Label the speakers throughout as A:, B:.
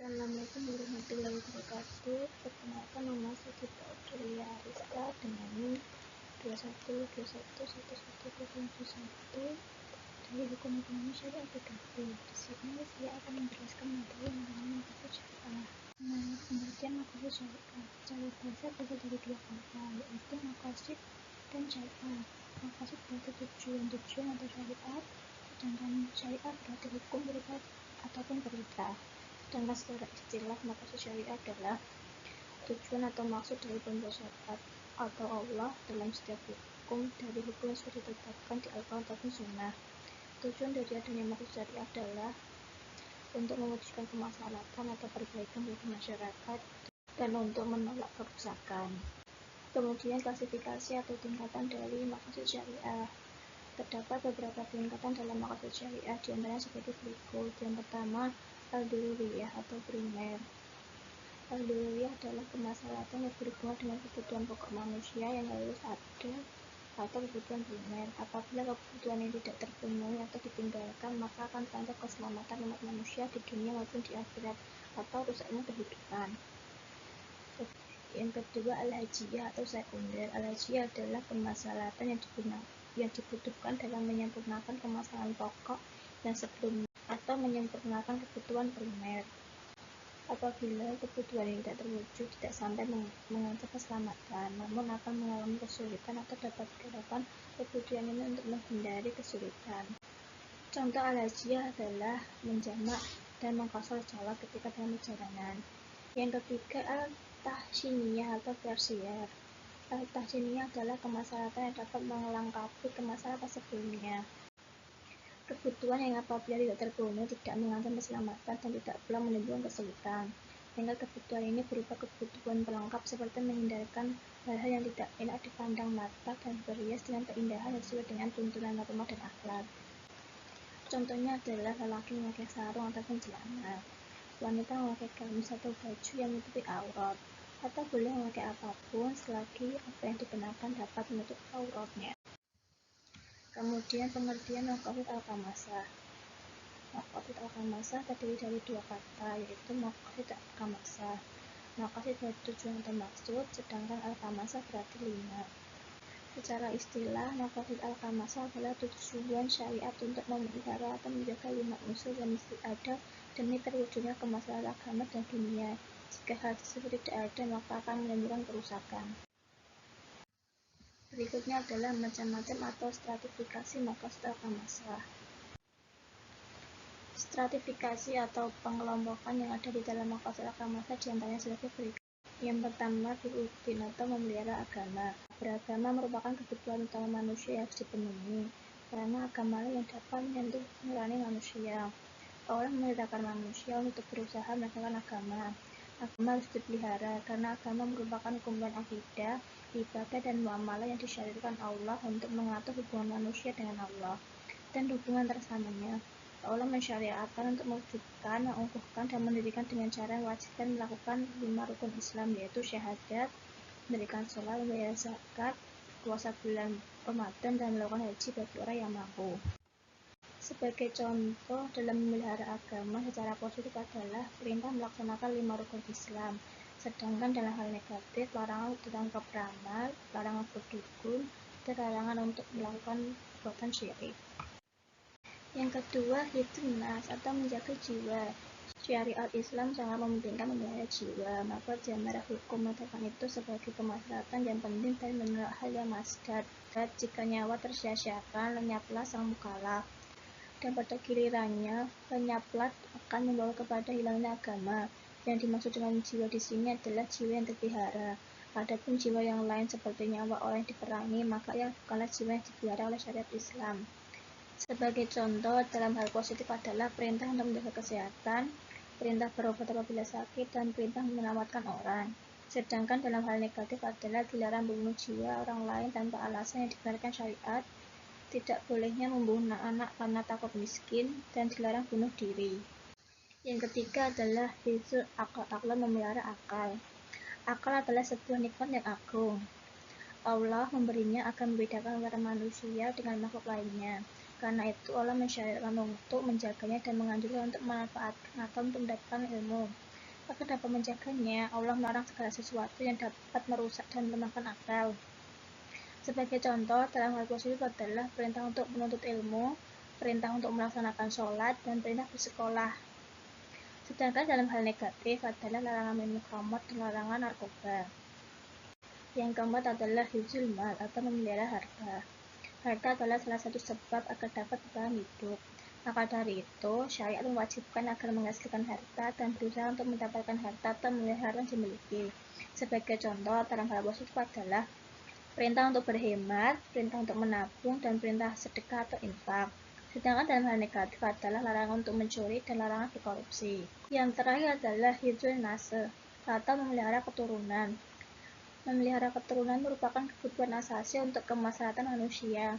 A: Assalamualaikum warahmatullahi wabarakatuh. Perkenalkan, nama saya Gita Aurelia Ariska dengan NIM 2121111071 dari Hukum Ekonomi Syariah PKB. Di sini saya akan menjelaskan materi yang namanya maqasid syariah. Pengertian maqasid syariah secara bahasa terdiri dari dua kata, yaitu maqasid dan syariah. Maqasid berarti tujuan atau syariat, sedangkan syariah berarti hukum berupa ataupun perintah. Sedangkan secara istilah, maqasid syariah adalah tujuan atau maksud dari pembuat syariat atau Allah dalam setiap hukum dari hukum yang sudah ditetapkan di Al-Quran ataupun Sunnah. Tujuan dari adanya maqasid syariah adalah untuk mewujudkan kemaslahatan atau perbaikan bagi masyarakat dan untuk menolak kerusakan. Kemudian klasifikasi atau tingkatan dari maqasid syariah. Terdapat beberapa tingkatan dalam maqasid syariah, diantaranya sebagai berikut. Yang pertama, al-dururiyah atau primer. Al-dururiyah adalah kemaslahatan yang berhubungan dengan kebutuhan pokok manusia yang harus ada atau kebutuhan primer. Apabila kebutuhan ini tidak terpenuhi atau ditinggalkan, maka akan terancam keselamatan umat manusia di dunia maupun di akhirat atau rusaknya kehidupan. Yang kedua, al-hajiyah atau sekunder. Al-hajiyah adalah kemaslahatan yang dibutuhkan dalam menyempurnakan kemaslahatan pokok yang sebelumnya atau menyempurnakan kebutuhan primer. Apabila kebutuhan ini tidak terwujud, tidak sampai mengancam keselamatan, namun akan mengalami kesulitan atau dapat digunakan kebutuhan ini untuk menghindari kesulitan. Contoh al-hajiyah adalah menjamak dan mengkosor jawab ketika dalam perjalanan. Yang ketiga, al-tahsiniyah atau tersier. Al-tahsiniyah adalah kemaslahatan yang dapat melengkapi kemaslahatan sebelumnya. Kebutuhan yang apabila tidak terpenuhi tidak mengancam keselamatan dan tidak pula menimbulkan kesulitan. Sehingga kebutuhan ini berupa kebutuhan pelengkap seperti menghindarkan hal-hal yang tidak enak dipandang mata dan berhias dengan keindahan yang sesuai dengan tuntunan norma dan akhlak. Contohnya adalah lelaki memakai sarung ataupun celana, wanita memakai gamis atau baju yang menutupi aurat, atau boleh memakai apapun selagi apa yang dikenakan dapat menutup auratnya. Kemudian pengertian maqasid al-khamasah. Maqasid al-khamasah terdiri dari dua kata, yaitu maqasid al-khamasah. Maqasid berarti tujuan atau maksud, sedangkan al-khamasah berarti 5. Secara istilah, maqasid al-khamasah adalah tujuan syariat untuk memelihara atau menjaga 5 unsur yang mesti ada demi terwujudnya kemaslahatan agama dan dunia. Jika hal tersebut tidak ada, maka akan menimbulkan kerusakan. Berikutnya adalah macam-macam atau stratifikasi maqasid al-khamasah. Stratifikasi atau pengelompokan yang ada di dalam maqasid al-khamasah diantaranya sebagai berikut. Yang pertama, fi'uddin atau memelihara agama. Beragama merupakan kebutuhan utama manusia yang harus dipenuhi, karena agama yang dapat menyentuh nurani manusia. Allah memerintahkan manusia untuk berusaha menegakkan agama. Agama harus dipelihara karena agama merupakan kumpulan akidah, ibadah, dan muamalah yang disyariatkan Allah untuk mengatur hubungan manusia dengan Allah dan hubungan tersamanya. Allah mensyariatkan untuk mewujudkan, mengukuhkan, dan mendirikan dengan cara mewajibkan melakukan 5 rukun Islam, yaitu syahadat, mendirikan sholat, membayar zakat, puasa bulan Ramadan, dan melakukan haji bagi orang yang mampu. Sebagai contoh dalam memelihara agama secara positif adalah perintah melaksanakan 5 rukun Islam, sedangkan dalam hal negatif larangan tentang beramal, larangan berdukun, dan larangan untuk melakukan perbuatan syirik. Yang kedua, hifdzun nas atau menjaga jiwa. Syariat Islam sangat mementingkan memelihara jiwa, maka jamaah hukum menetapkan itu sebagai kemaslahatan yang penting dan menolak hal yang masdat. Jika nyawa tersia-siakan, lenyaplah sang mukallaf, dan pada gilirannya lenyaplah akan membawa kepada hilangnya agama. Yang dimaksud dengan jiwa di sini adalah jiwa yang terpelihara. Adapun jiwa yang lain seperti nyawa orang yang diperangi, maka yang bukanlah jiwa yang dipelihara oleh syariat Islam. Sebagai contoh dalam hal positif adalah perintah untuk menjaga kesehatan, perintah berobat apabila sakit, dan perintah menyelamatkan orang. Sedangkan dalam hal negatif adalah dilarang membunuh jiwa orang lain tanpa alasan yang dibenarkan syariat, tidak bolehnya membunuh anak karena takut miskin, dan dilarang bunuh diri. Yang ketiga adalah hifdzul aql, memelihara akal. Akal adalah sebuah nikmat yang agung. Allah memberinya akan membedakan antara manusia dengan makhluk lainnya. Karena itu Allah mensyariatkan untuk menjaganya dan menganjurkan untuk memanfaatkan atau untuk mendapatkan ilmu. Agar dapat menjaganya, Allah melarang segala sesuatu yang dapat merusak dan melemahkan akal. Sebagai contoh, dalam hal positif adalah perintah untuk menuntut ilmu, perintah untuk melaksanakan sholat, dan perintah bersekolah. Sedangkan dalam hal negatif adalah larangan minum khamr dan larangan narkoba. Yang keempat adalah hifzul mal atau memelihara harta. Harta adalah salah satu sebab agar dapat bertahan hidup. Maka dari itu, syariat mewajibkan agar menghasilkan harta dan berusaha untuk mendapatkan harta atau memelihara yang dimiliki. Sebagai contoh, dalam hal positif adalah perintah untuk berhemat, perintah untuk menabung, dan perintah sedekah atau infak. Sedangkan dalam hal negatif adalah larangan untuk mencuri dan larangan berkorupsi. Yang terakhir adalah hifzul nasl atau memelihara keturunan. Memelihara keturunan merupakan kebutuhan asasi untuk kemaslahatan manusia.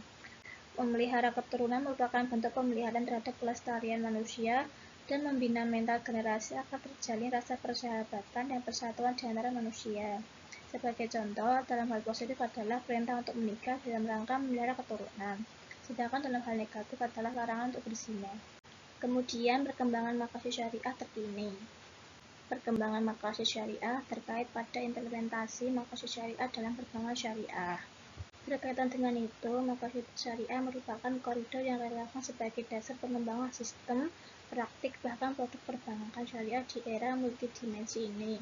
A: Memelihara keturunan merupakan bentuk pemeliharaan terhadap kelestarian manusia dan membina mental generasi agar terjalin rasa persahabatan dan persatuan di antara manusia. Sebagai contoh, dalam hal positif adalah perintah untuk menikah dalam rangka memelihara keturunan. Sedangkan dalam hal negatif adalah larangan untuk berzina. Kemudian perkembangan maqasid syariah terkini. Perkembangan maqasid syariah terkait pada implementasi maqasid syariah dalam perkembangan syariah. Berkaitan dengan itu, maqasid syariah merupakan koridor yang relevan sebagai dasar pengembangan sistem, praktik, bahkan produk perbankan syariah di era multidimensi ini.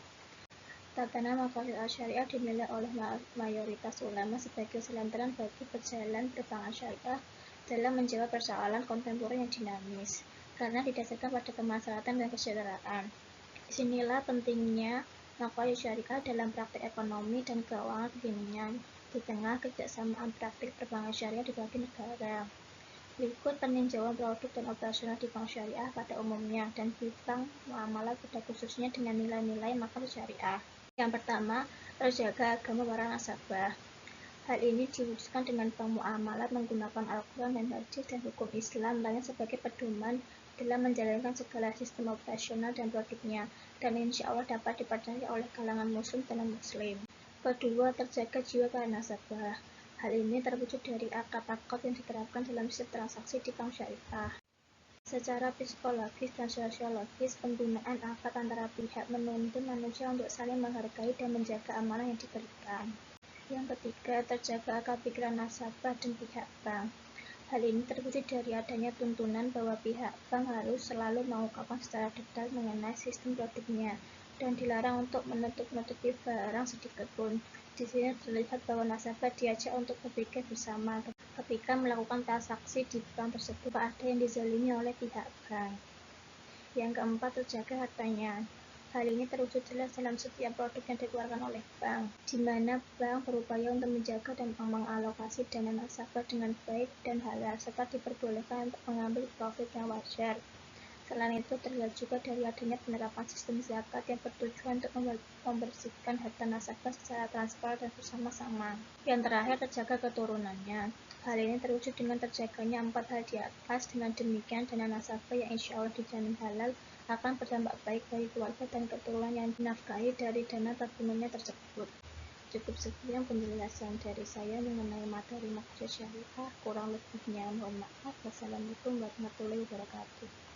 A: Tatanan maqasid syariah dinilai oleh mayoritas ulama sebagai selantaran bagi berjalan perbankan syariah dalam menjawab persoalan kontemporer yang dinamis, karena didasarkan pada kemaslahatan dan kesejahteraan. Disinilah pentingnya maqasid syariah dalam praktik ekonomi dan keuangan kekinian di tengah kerjasama praktik perbankan syariah di berbagai negara. Berikut peninjauan produk dan operasional di bank syariah pada umumnya dan di bank muamalah pada khususnya dengan nilai-nilai maqasid syariah. Yang pertama, terjaga agama para nasabah. Hal ini diwujudkan dengan bank muamalah menggunakan Al-Quran dan Hadis dan hukum Islam lainnya sebagai pedoman dalam menjalankan segala sistem operasional dan produknya, dan insya Allah dapat dipercaya oleh kalangan muslim dan non-muslim. Kedua, terjaga jiwa para nasabah. Hal ini terwujud dari akad-akad yang diterapkan dalam sistem transaksi di bank syariah. Secara psikologis dan sosiologis, penggunaan akad antara pihak menuntun manusia untuk saling menghargai dan menjaga amanah yang diberikan. Yang ketiga, terjaga akal pikiran nasabah dan pihak bank. Hal ini terwujud dari adanya tuntunan bahwa pihak bank harus selalu mengungkapkan secara detail mengenai sistem produknya dan dilarang untuk menutup-nutupi barang sedikit pun. Di sini terlihat bahwa nasabah diajak untuk berpikir bersama ketika melakukan transaksi di bank tersebut, ada yang dizalimi oleh pihak bank. Yang keempat, terjaga hartanya. Hal ini terwujud jelas dalam setiap produk yang dikeluarkan oleh bank, di mana bank berupaya untuk menjaga dan mengalokasi dana nasabah dengan baik dan halal, serta diperbolehkan untuk mengambil profit yang wajar. Selain itu, terlihat juga dari adanya penerapan sistem zakat yang bertujuan untuk membersihkan harta nasabah secara transparan dan bersama-sama. Yang terakhir, terjaga keturunannya. Hal ini terwujud dengan terjaganya 4 hal di atas. Dengan demikian, dana nasabah yang insya Allah dijamin halal akan berdampak baik bagi keluarga dan keturunan yang dinafkahi dari dana tabungannya tersebut. Cukup sekian penjelasan dari saya mengenai materi maqasid syariah. Kurang lebihnya mohon maaf. Wassalamualaikum warahmatullahi wabarakatuh.